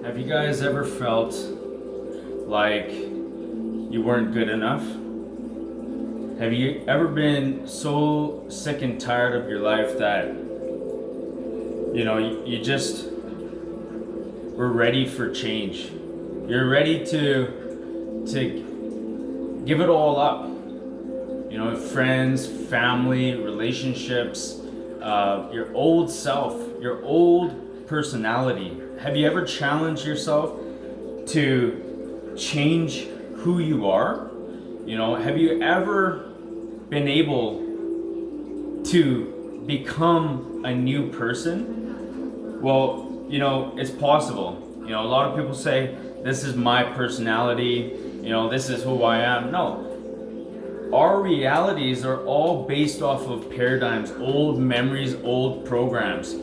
Have you guys ever felt like you weren't good enough? Have you ever been so sick and tired of your life that you just were ready for change? You're ready to give it all up. Friends, family, relationships, your old self, your old personality. Have you ever challenged yourself to change who you are? Have you ever been able to become a new person? Well, it's possible. A lot of people say, this is my personality, this is who I am. No. Our realities are all based off of paradigms, old memories, old programs.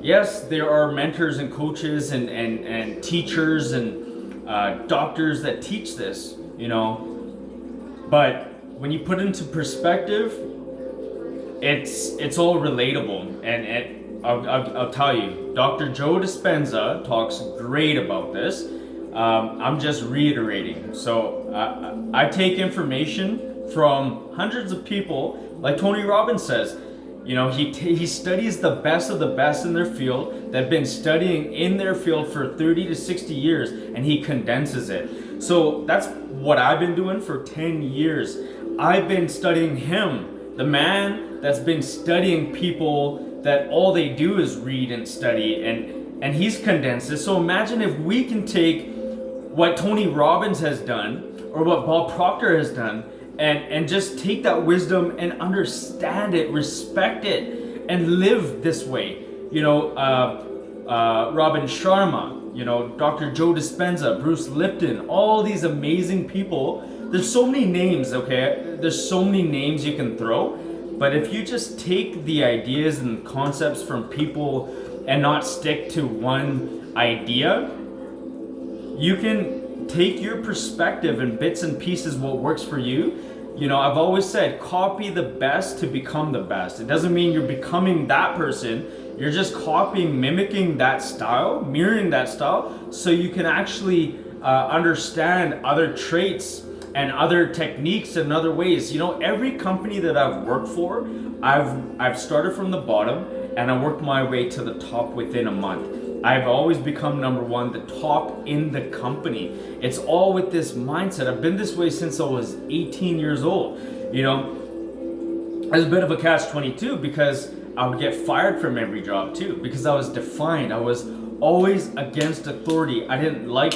Yes, there are mentors and coaches and teachers and doctors that teach this, but when you put it into perspective, it's all relatable. And I'll tell you, Dr. Joe Dispenza talks great about this. I'm just reiterating. So I take information from hundreds of people, like Tony Robbins says. He studies the best of the best in their field that have been studying in their field for 30 to 60 years, and he condenses it. So that's what I've been doing for 10 years. I've been studying him, the man that's been studying people that all they do is read and study, and he's condensed it. So imagine if we can take what Tony Robbins has done or what Bob Proctor has done and just take that wisdom and understand it, respect it, and live this way. Robin Sharma, Dr. Joe Dispenza, Bruce Lipton, all these amazing people. There's so many names, okay? There's so many names you can throw. But if you just take the ideas and concepts from people and not stick to one idea, you can take your perspective and bits and pieces what works for you. I've always said, copy the best to become the best. It doesn't mean you're becoming that person. You're just copying, mimicking that style, mirroring that style, so you can actually understand other traits and other techniques and other ways. Every company that I've worked for, I've started from the bottom and I worked my way to the top within a month. I've always become number one, the top in the company. It's all with this mindset. I've been this way since I was 18 years old. It's a bit of a catch-22 because I would get fired from every job too, because I was defined. I was always against authority. I didn't like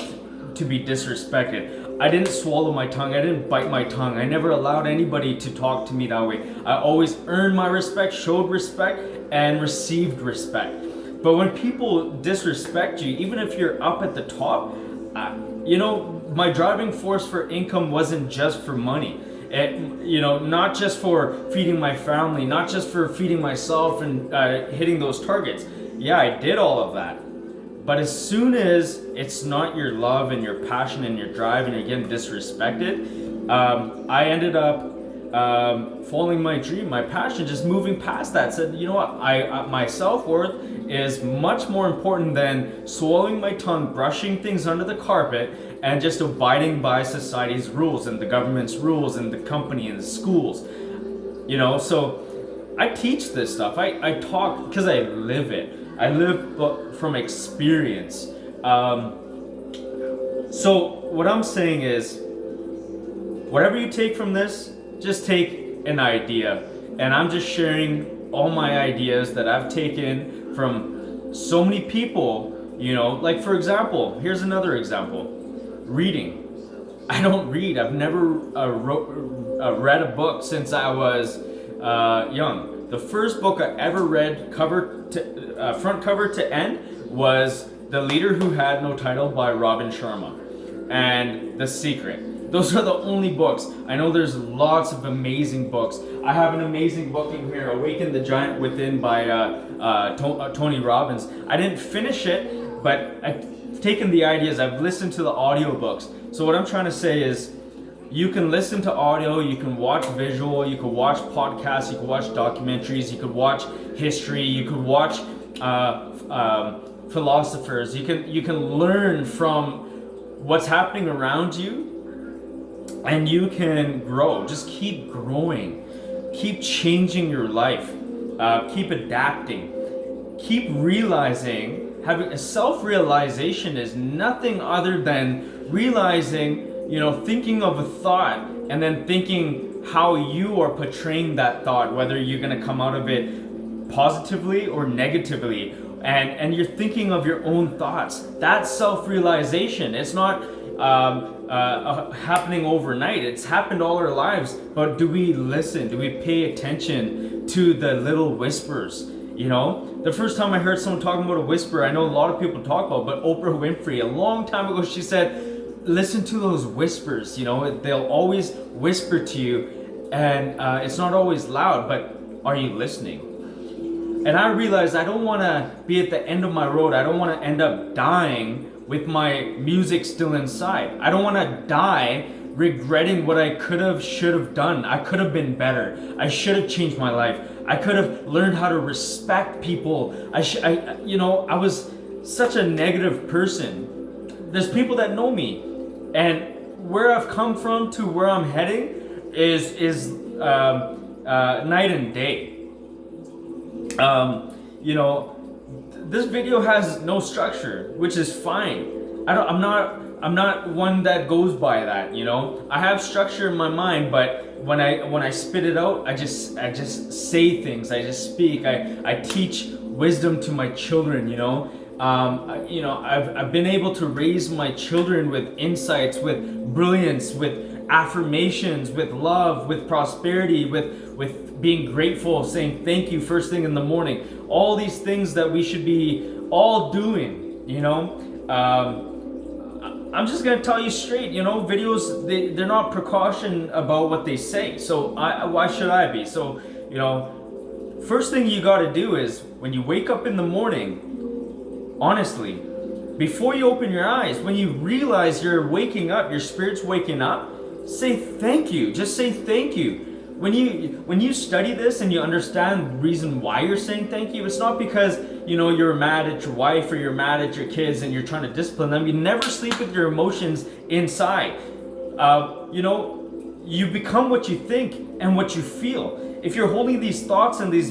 to be disrespected. I didn't swallow my tongue. I didn't bite my tongue. I never allowed anybody to talk to me that way. I always earned my respect, showed respect, and received respect. But when people disrespect you, even if you're up at the top, my driving force for income wasn't just for money. Not just for feeding my family, not just for feeding myself and hitting those targets. Yeah, I did all of that. But as soon as it's not your love and your passion and your drive and you're getting disrespected, I ended up following my dream, my passion, just moving past that. Said, you know what, my self-worth is much more important than swallowing my tongue, brushing things under the carpet, and just abiding by society's rules and the government's rules and the company and the schools. So I teach this stuff. I talk because I live it. I live from experience. So what I'm saying is, whatever you take from this, just take an idea. And I'm just sharing all my ideas that I've taken from so many people. Like, for example, here's another example. Reading. I don't read. I've never read a book since I was young. The first book I ever read front cover to end was The Leader Who Had No Title by Robin Sharma and The Secret. Those are the only books. I know there's lots of amazing books. I have an amazing book in here, Awaken the Giant Within by Tony Robbins. I didn't finish it, but I've taken the ideas. I've listened to the audiobooks. So what I'm trying to say is, you can listen to audio, you can watch visual, you can watch podcasts, you can watch documentaries, you could watch history, you could watch philosophers. You can learn from what's happening around you, and you can grow. Just keep growing, keep changing your life, keep adapting, keep realizing. Having a self-realization is nothing other than realizing, thinking of a thought and then thinking how you are portraying that thought, whether you're going to come out of it positively or negatively, and you're thinking of your own thoughts. That's self-realization. It's not happening overnight. It's happened all our lives, but do we listen? Do we pay attention to the little whispers? The first time I heard someone talking about a whisper, I know a lot of people talk about, but Oprah Winfrey, a long time ago, she said, listen to those whispers. They'll always whisper to you, and it's not always loud, but are you listening? And I realized I don't want to be at the end of my road. I don't want to end up dying with my music still inside. I don't want to die regretting what I could have, should have done. I could have been better. I should have changed my life. I could have learned how to respect people. I was such a negative person. There's people that know me, and where I've come from to where I'm heading is night and day. This video has no structure, which is fine. I'm not one that goes by that. I have structure in my mind, but when I spit it out, I just say things. I just speak. I teach wisdom to my children. I've been able to raise my children with insights, with brilliance, with affirmations, with love, with prosperity, with being grateful, saying thank you first thing in the morning. All these things that we should be all doing. I'm just gonna tell you straight, videos, they're not precaution about what they say. So why should I be? So, first thing you gotta do is when you wake up in the morning, honestly, before you open your eyes, when you realize you're waking up, your spirit's waking up, say thank you. Just say thank you. When you study this and you understand the reason why you're saying thank you, it's not because you're mad at your wife or you're mad at your kids and you're trying to discipline them. You never sleep with your emotions inside. You become what you think and what you feel. If you're holding these thoughts and these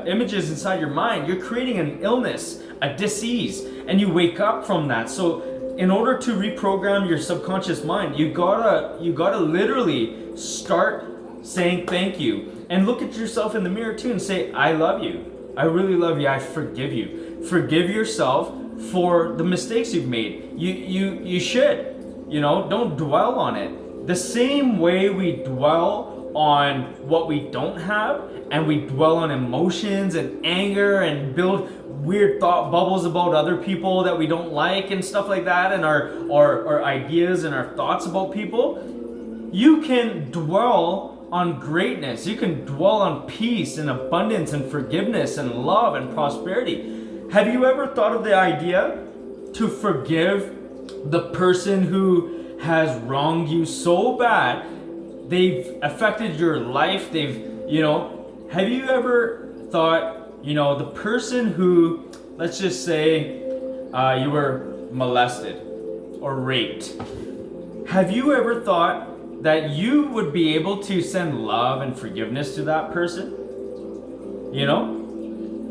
images inside your mind, you're creating an illness, a disease, and you wake up from that. So in order to reprogram your subconscious mind, you gotta literally start saying thank you, and look at yourself in the mirror too and say, I love you. I really love you. I forgive you. Forgive yourself for the mistakes you've made. You should. Don't dwell on it. The same way we dwell on what we don't have, and we dwell on emotions and anger and build weird thought bubbles about other people that we don't like and stuff like that, and our ideas and our thoughts about people, you can dwell on greatness. You can dwell on peace and abundance and forgiveness and love and prosperity. Have you ever thought of the idea to forgive the person who has wronged you so bad, they've affected your life, have you ever thought, the person who, let's just say, you were molested or raped, have you ever thought that you would be able to send love and forgiveness to that person?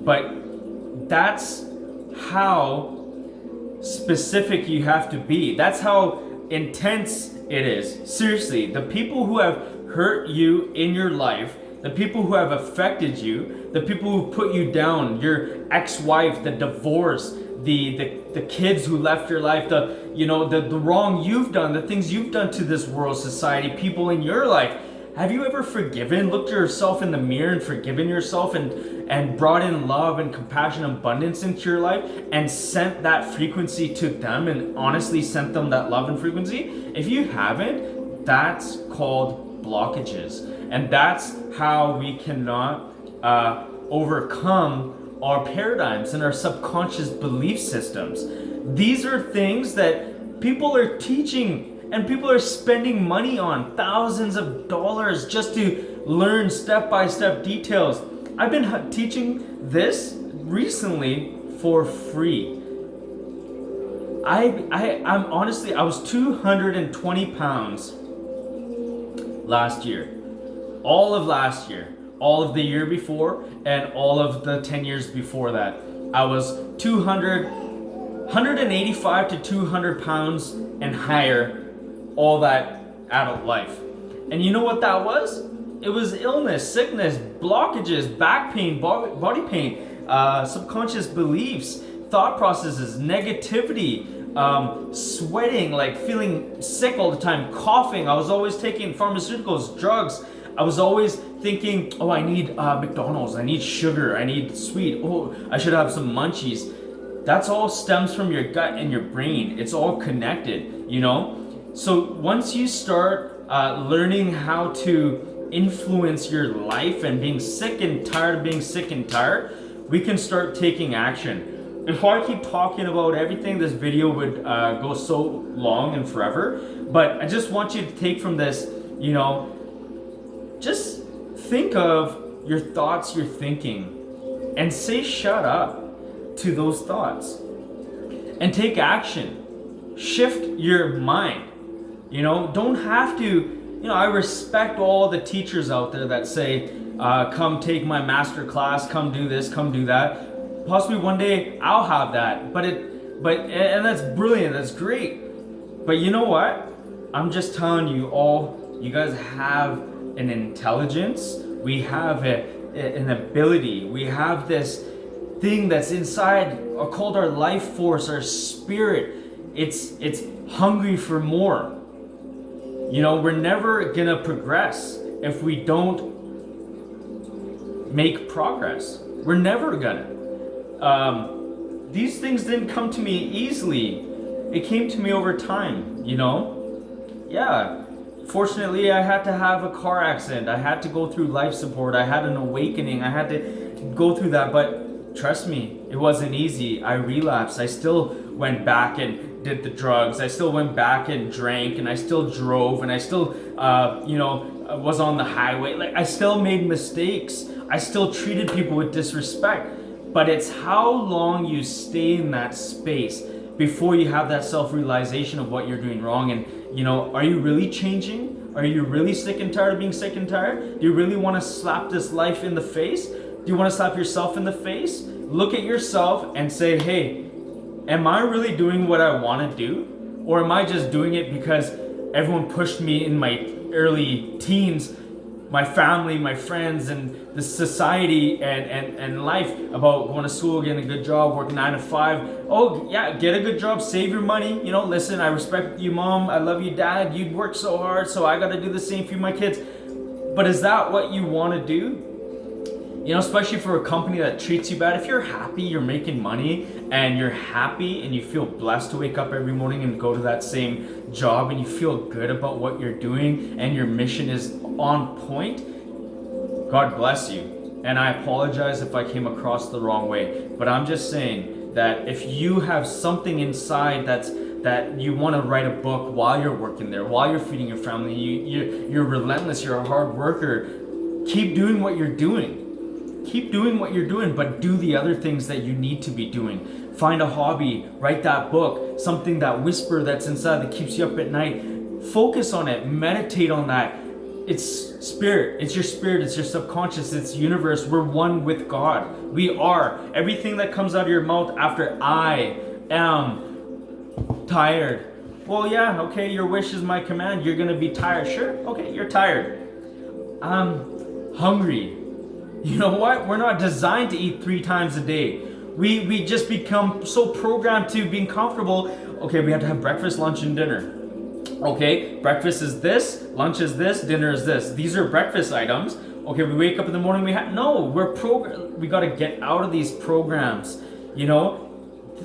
But that's how specific you have to be. That's how intense it is. Seriously, the people who have hurt you in your life, the people who have affected you, the people who put you down, your ex-wife, the divorce, the kids who left your life, the wrong you've done, the things you've done to this world, society, people in your life. Have you ever forgiven, looked at yourself in the mirror and forgiven yourself and brought in love and compassion and abundance into your life and sent that frequency to them and honestly sent them that love and frequency? If you haven't, that's called blockages. And that's how we cannot overcome our paradigms and our subconscious belief systems. These are things that people are teaching and people are spending money on, thousands of dollars just to learn step-by-step details. I've been teaching this recently for free. I'm honestly, I was 220 pounds last year. All of last year, all of the year before, and all of the 10 years before that. I was 185 to 200 pounds and higher all that adult life. And you know what that was? It was illness, sickness, blockages, back pain, body pain, subconscious beliefs, thought processes, negativity, sweating, like feeling sick all the time, coughing. I was always taking pharmaceuticals, drugs. I was always thinking, oh, I need McDonald's, I need sugar, I need sweet, oh, I should have some munchies. That's all stems from your gut and your brain. It's all connected, you know? So once you start learning how to influence your life and being sick and tired of being sick and tired, we can start taking action. Before I keep talking about everything, this video would go so long and forever, but I just want you to take from this, you know, just think of your thoughts you're thinking and say shut up to those thoughts and take action. Shift your mind. You know, don't have to, you know, I respect all the teachers out there that say, come take my master class, come do this, come do that. Possibly one day I'll have that, and that's brilliant, that's great. But you know what? I'm just telling you all, you guys have an intelligence, we have an ability, we have this thing that's inside called our life force, our spirit. It's hungry for more. You know, we're never gonna progress if we don't make progress. We're never gonna. These things didn't come to me easily. It came to me over time, you know? Yeah. Fortunately, I had to have a car accident. I had to go through life support. I had an awakening. I had to go through that. But trust me, it wasn't easy. I relapsed. I still went back and did the drugs. I still went back and drank, and I still drove, and I still, was on the highway. Like, I still made mistakes. I still treated people with disrespect. But it's how long you stay in that space before you have that self-realization of what you're doing wrong. And, you know, are you really changing? Are you really sick and tired of being sick and tired? Do you really want to slap this life in the face? Do you want to slap yourself in the face? Look at yourself and say, hey, am I really doing what I want to do? Or am I just doing it because everyone pushed me in my early teens, my family, my friends, and the society and life about going to school, getting a good job, working 9 to 5. Oh yeah, get a good job, save your money. You know, listen, I respect you, mom. I love you, dad. You'd work so hard, so I got to do the same for my kids. But is that what you want to do? You know, especially for a company that treats you bad. If you're happy, you're making money, and you're happy and you feel blessed to wake up every morning and go to that same job, and you feel good about what you're doing and your mission is on point, God bless you. And I apologize if I came across the wrong way, but I'm just saying that if you have something inside that you want to write a book while you're working there, while you're feeding your family, you're relentless, you're a hard worker, keep doing what you're doing. Keep doing what you're doing, but do the other things that you need to be doing. Find a hobby, write that book, something, that whisper that's inside that keeps you up at night. Focus on it, meditate on that. It's spirit, it's your subconscious, it's universe. We're one with God. We are. Everything that comes out of your mouth after I am tired. Well, yeah, okay, your wish is my command. You're gonna be tired. Sure, okay, you're tired. I'm hungry. You know what? We're not designed to eat 3 times a day. We just become so programmed to being comfortable. Okay, we have to have breakfast, lunch, and dinner. Okay, breakfast is this, lunch is this, dinner is this. These are breakfast items. Okay, we wake up in the morning, we got to get out of these programs. You know,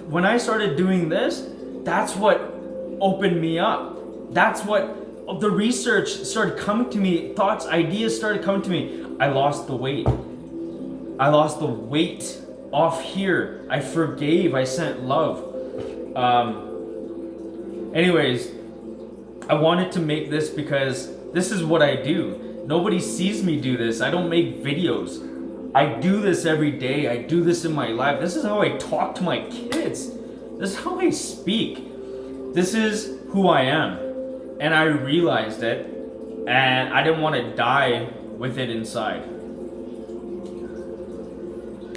when I started doing this, that's what opened me up. That's what the research started coming to me, thoughts, ideas started coming to me. I lost the weight. I lost the weight off here. I forgave. I sent love. Anyways, I wanted to make this because this is what I do. Nobody sees me do this. I don't make videos. I do this every day. I do this in my life. This is how I talk to my kids. This is how I speak. This is who I am. And I realized it, and I didn't want to die with it inside.